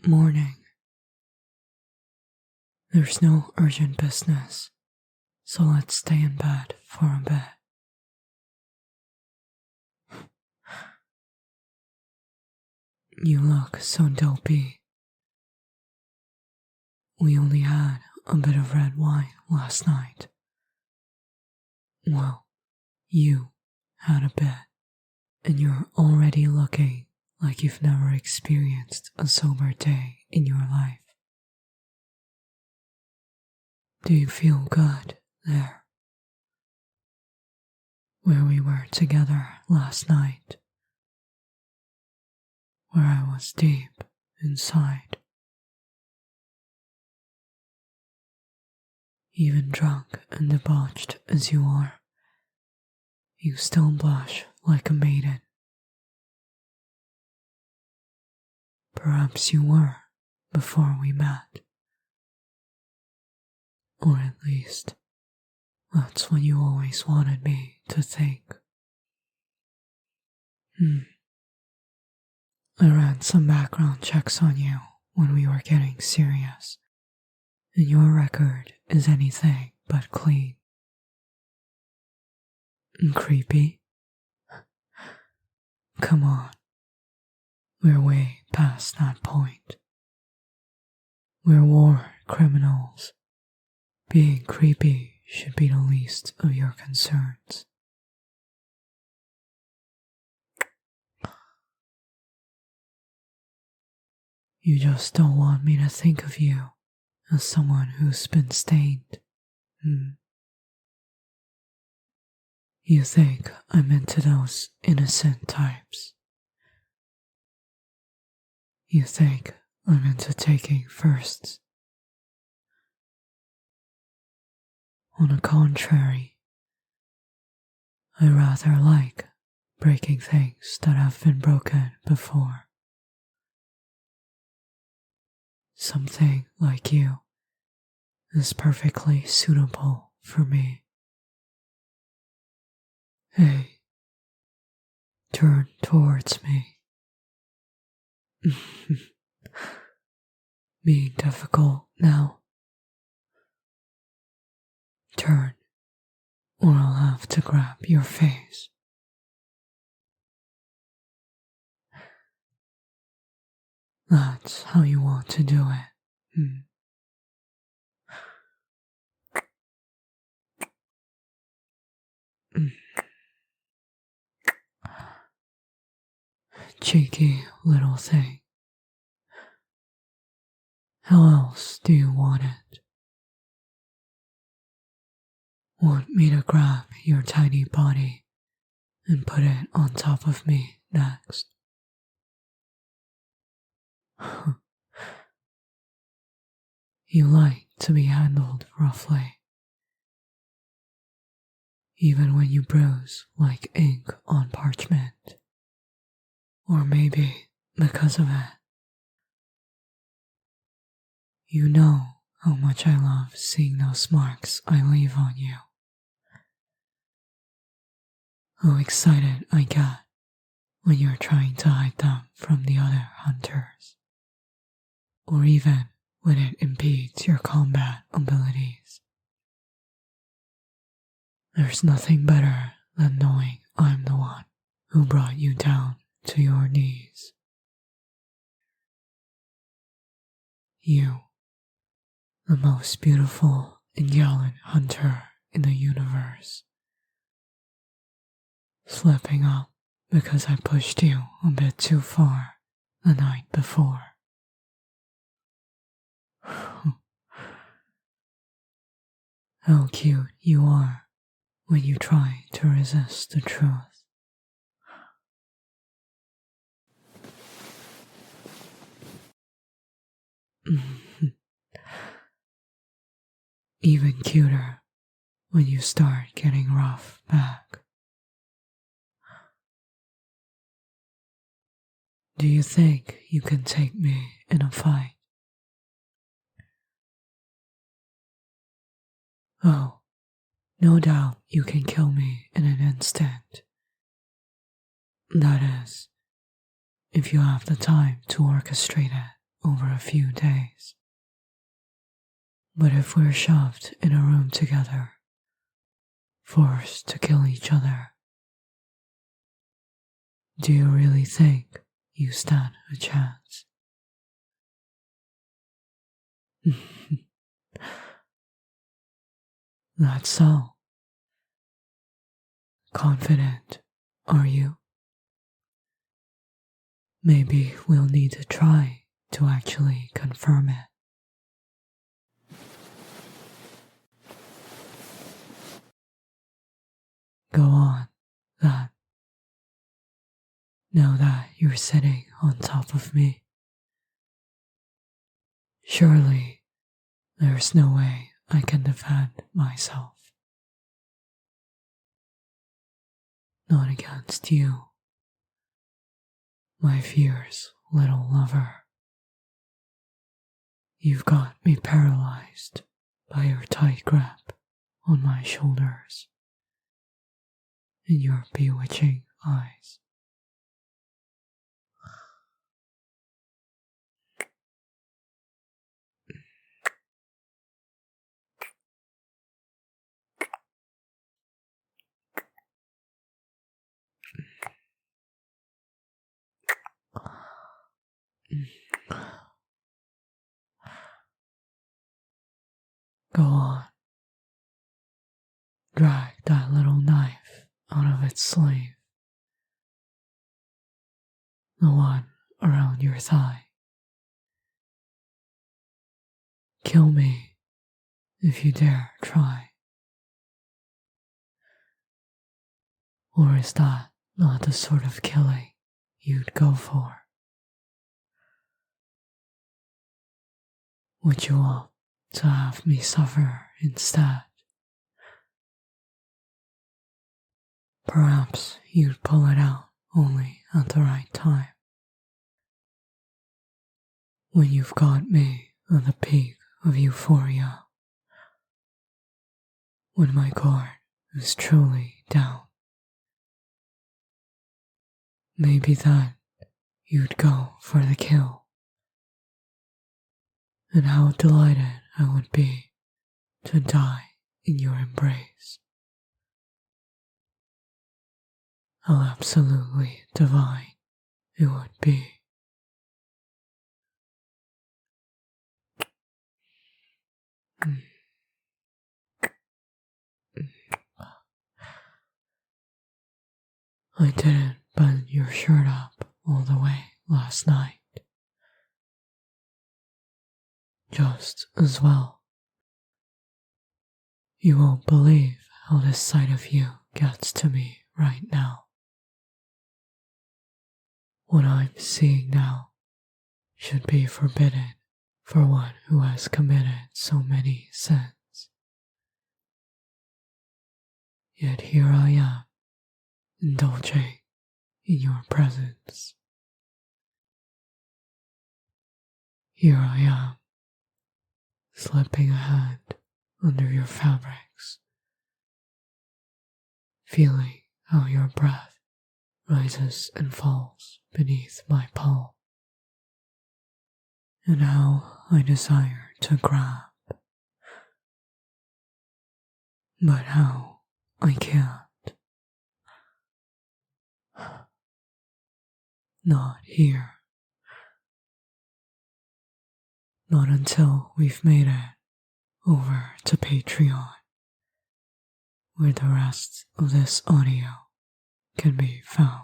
Morning. There's no urgent business, so let's stay in bed for a bit. You look so dopey. We only had a bit of red wine last night. Well, you had a bit, and you're already looking like you've never experienced a sober day in your life. Do you feel good there? Where we were together last night? Where I was deep inside? Even drunk and debauched as you are, you still blush like a maiden. Perhaps you were before we met. Or at least, that's what you always wanted me to think. I ran some background checks on you when we were getting serious, and your record is anything but clean. Creepy? Come on. We're way past that point. We're war criminals. Being creepy should be the least of your concerns. You just don't want me to think of you as someone who's been stained. You think I'm into those innocent types. You think I'm into taking firsts. On the contrary, I rather like breaking things that have been broken before. Something like you is perfectly suitable for me. Hey, turn towards me. Being difficult now. Turn, or I'll have to grab your face. That's how you want to do it. Cheeky little thing. How else do you want it? Want me to grab your tiny body and put it on top of me next? You like to be handled roughly, even when you bruise like ink on parchment. Or maybe because of it. You know how much I love seeing those marks I leave on you. How excited I get when you're trying to hide them from the other hunters. Or even when it impedes your combat abilities. There's nothing better than knowing I'm the one who brought you down to your knees. You, the most beautiful and gallant hunter in the universe, slipping up because I pushed you a bit too far the night before. How cute you are when you try to resist the truth. Even cuter when you start getting rough back. Do you think you can take me in a fight? Oh, no doubt you can kill me in an instant. That is, if you have the time to orchestrate it over a few days. But if we're shoved in a room together, forced to kill each other, do you really think you stand a chance? That's so. Confident, are you? Maybe we'll need to try to actually confirm it. Go on, then. Now that you're sitting on top of me, surely there's no way I can defend myself. Not against you, my fierce little lover. You've got me paralyzed by your tight grip on my shoulders and your bewitching eyes. Go on. Drag that little knife out of its sleeve. The one around your thigh. Kill me if you dare try. Or is that not the sort of killing you'd go for? Would you want to have me suffer instead? Perhaps you'd pull it out only at the right time. When you've got me at the peak of euphoria. When my guard is truly down. Maybe then you'd go for the kill. And how delighted I would be to die in your embrace. How absolutely divine it would be. I didn't button your shirt up all the way last night. Just as well. You won't believe how this sight of you gets to me right now. What I'm seeing now should be forbidden for one who has committed so many sins. Yet here I am, indulging in your presence. Here I am, slipping a hand under your fabrics, feeling how your breath rises and falls beneath my palm, and how I desire to grab, but how I can't. Not here. Not until we've made it over to Patreon, where the rest of this audio can be found.